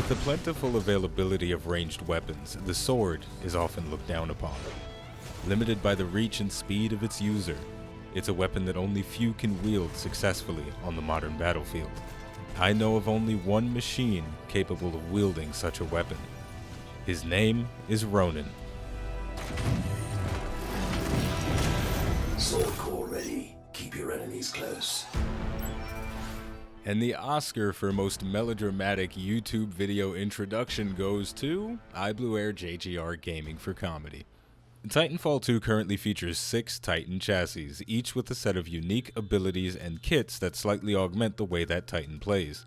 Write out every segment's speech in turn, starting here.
With the plentiful availability of ranged weapons, the sword is often looked down upon. Limited by the reach and speed of its user, it's a weapon that only few can wield successfully on the modern battlefield. I know of only one machine capable of wielding such a weapon. His name is Ronin. Sword core ready. Keep your enemies close. And the Oscar for most melodramatic YouTube video introduction goes to iBluairJgR Gaming for Comedy. Titanfall 2 currently features 6 Titan chassis, each with a set of unique abilities and kits that slightly augment the way that Titan plays.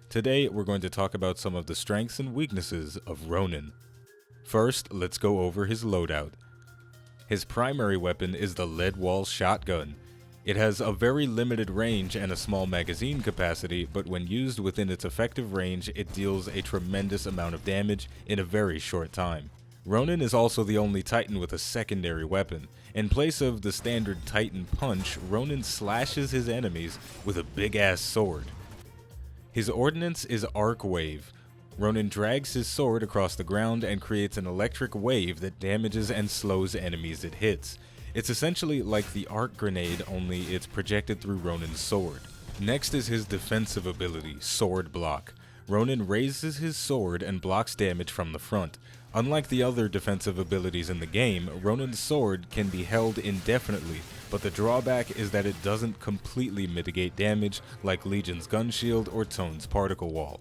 Today, we're going to talk about some of the strengths and weaknesses of Ronin. First, let's go over his loadout. His primary weapon is the lead wall shotgun. It has a very limited range and a small magazine capacity, but when used within its effective range, it deals a tremendous amount of damage in a very short time. Ronin is also the only Titan with a secondary weapon. In place of the standard Titan punch, Ronin slashes his enemies with a big-ass sword. His ordnance is Arc Wave. Ronin drags his sword across the ground and creates an electric wave that damages and slows enemies it hits. It's essentially like the arc grenade, only it's projected through Ronin's sword. Next is his defensive ability, Sword Block. Ronin raises his sword and blocks damage from the front. Unlike the other defensive abilities in the game, Ronin's sword can be held indefinitely, but the drawback is that it doesn't completely mitigate damage like Legion's Gun Shield or Tone's Particle Wall.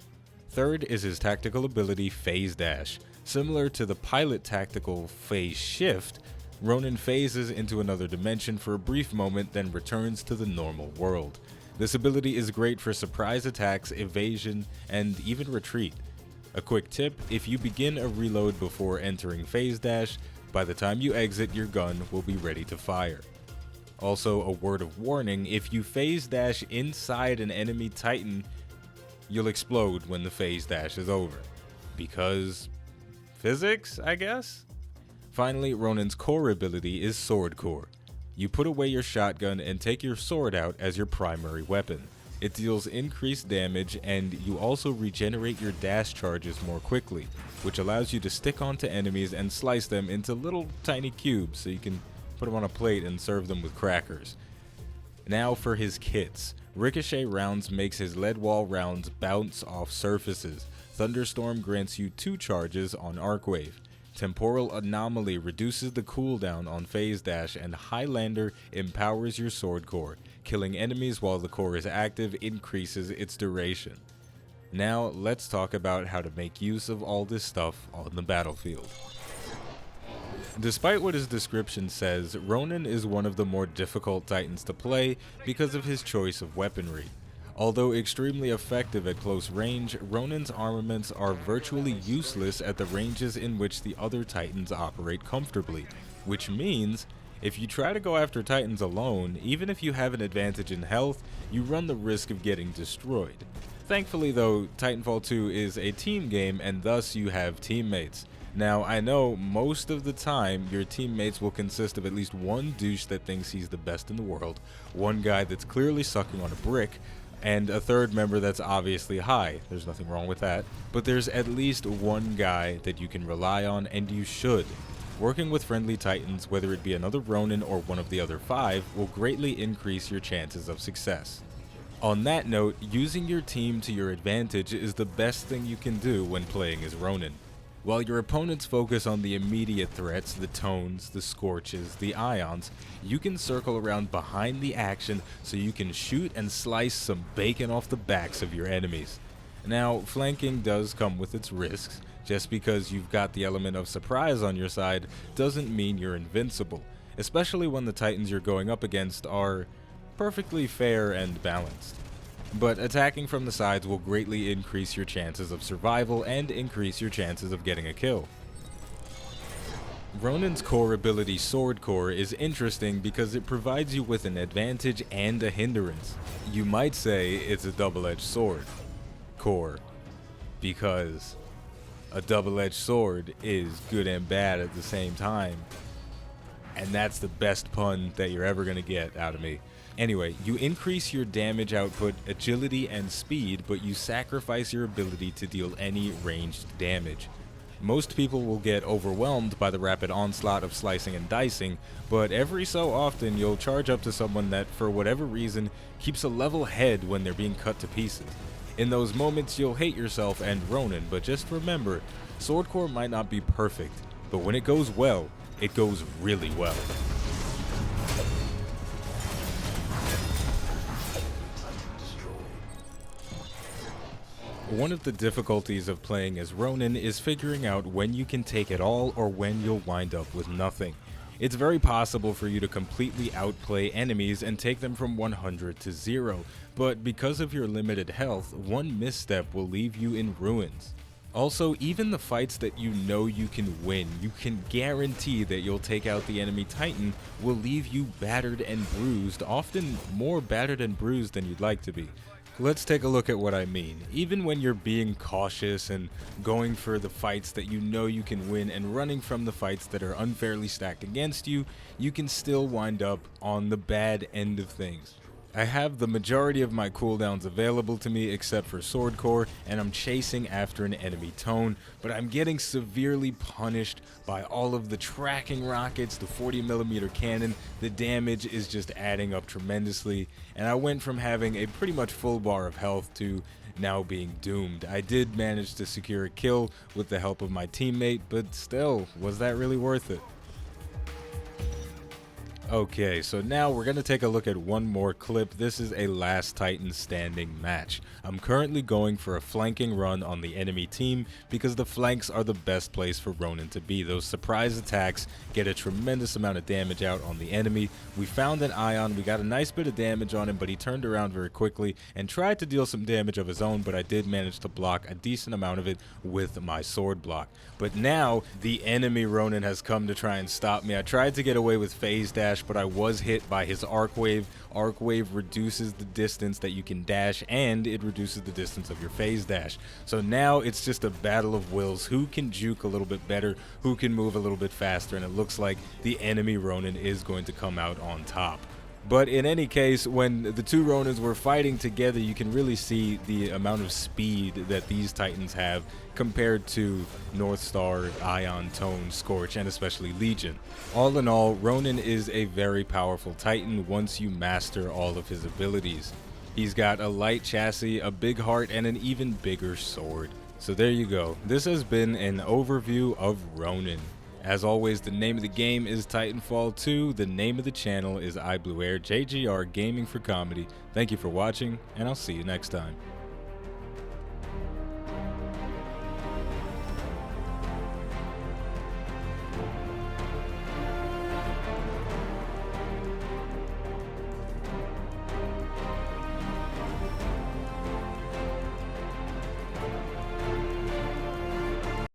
Third is his tactical ability, Phase Dash. Similar to the pilot tactical Phase Shift, Ronin phases into another dimension for a brief moment, then returns to the normal world. This ability is great for surprise attacks, evasion, and even retreat. A quick tip, if you begin a reload before entering Phase Dash, by the time you exit, your gun will be ready to fire. Also, a word of warning, if you Phase Dash inside an enemy Titan, you'll explode when the Phase Dash is over. Because physics, I guess? Finally, Ronin's core ability is Sword Core. You put away your shotgun and take your sword out as your primary weapon. It deals increased damage, and you also regenerate your dash charges more quickly, which allows you to stick onto enemies and slice them into little tiny cubes so you can put them on a plate and serve them with crackers. Now for his kits. Ricochet rounds makes his lead wall rounds bounce off surfaces. Thunderstorm grants you 2 charges on Arc Wave. Temporal Anomaly reduces the cooldown on Phase Dash, and Highlander empowers your sword core. Killing enemies while the core is active increases its duration. Now let's talk about how to make use of all this stuff on the battlefield. Despite what his description says, Ronin is one of the more difficult Titans to play because of his choice of weaponry. Although extremely effective at close range, Ronin's armaments are virtually useless at the ranges in which the other Titans operate comfortably, which means if you try to go after Titans alone, even if you have an advantage in health, you run the risk of getting destroyed. Thankfully though, Titanfall 2 is a team game and thus you have teammates. Now, I know most of the time your teammates will consist of at least one douche that thinks he's the best in the world, one guy that's clearly sucking on a brick, and a third member that's obviously high. There's nothing wrong with that. But there's at least one guy that you can rely on, and you should. Working with friendly Titans, whether it be another Ronin or one of the other 5, will greatly increase your chances of success. On that note, using your team to your advantage is the best thing you can do when playing as Ronin. While your opponents focus on the immediate threats, the Tones, the Scorches, the Ions, you can circle around behind the action so you can shoot and slice some bacon off the backs of your enemies. Now, flanking does come with its risks. Just because you've got the element of surprise on your side doesn't mean you're invincible, especially when the Titans you're going up against are perfectly fair and balanced. But attacking from the sides will greatly increase your chances of survival and increase your chances of getting a kill. Ronin's core ability, Sword Core, is interesting because it provides you with an advantage and a hindrance. You might say it's a double-edged sword, core, because a double-edged sword is good and bad at the same time. And that's the best pun that you're ever going to get out of me. Anyway, you increase your damage output, agility, and speed, but you sacrifice your ability to deal any ranged damage. Most people will get overwhelmed by the rapid onslaught of slicing and dicing, but every so often you'll charge up to someone that, for whatever reason, keeps a level head when they're being cut to pieces. In those moments, you'll hate yourself and Ronin, but just remember, Swordcore might not be perfect, but when it goes well, it goes really well. One of the difficulties of playing as Ronin is figuring out when you can take it all or when you'll wind up with nothing. It's very possible for you to completely outplay enemies and take them from 100 to 0, but because of your limited health, one misstep will leave you in ruins. Also, even the fights that you know you can win, you can guarantee that you'll take out the enemy Titan, will leave you battered and bruised, often more battered and bruised than you'd like to be. Let's take a look at what I mean. Even when you're being cautious and going for the fights that you know you can win and running from the fights that are unfairly stacked against you, you can still wind up on the bad end of things. I have the majority of my cooldowns available to me except for Swordcore, and I'm chasing after an enemy tone, but I'm getting severely punished by all of the tracking rockets, the 40mm cannon. The damage is just adding up tremendously, and I went from having a pretty much full bar of health to now being doomed. I did manage to secure a kill with the help of my teammate, but still, was that really worth it? Okay, so now we're going to take a look at one more clip. This is a last Titan standing match. I'm currently going for a flanking run on the enemy team because the flanks are the best place for Ronin to be. Those surprise attacks get a tremendous amount of damage out on the enemy. We found an Ion, we got a nice bit of damage on him, but he turned around very quickly and tried to deal some damage of his own, but I did manage to block a decent amount of it with my sword block. But now the enemy Ronin has come to try and stop me. I tried to get away with phase dash, but I was hit by his arc wave. Arc wave reduces the distance that you can dash, and it reduces the distance of your phase dash. So now it's just a battle of wills. Who can juke a little bit better, who can move a little bit faster, and it looks like the enemy Ronin is going to come out on top. But in any case, when the two Ronins were fighting together, you can really see the amount of speed that these Titans have compared to Northstar, Ion, Tone, Scorch, and especially Legion. All in all, Ronin is a very powerful Titan once you master all of his abilities. He's got a light chassis, a big heart, and an even bigger sword. So there you go. This has been an overview of Ronin. As always, the name of the game is Titanfall 2. The name of the channel is iBluairJgR Gaming for Comedy. Thank you for watching, and I'll see you next time.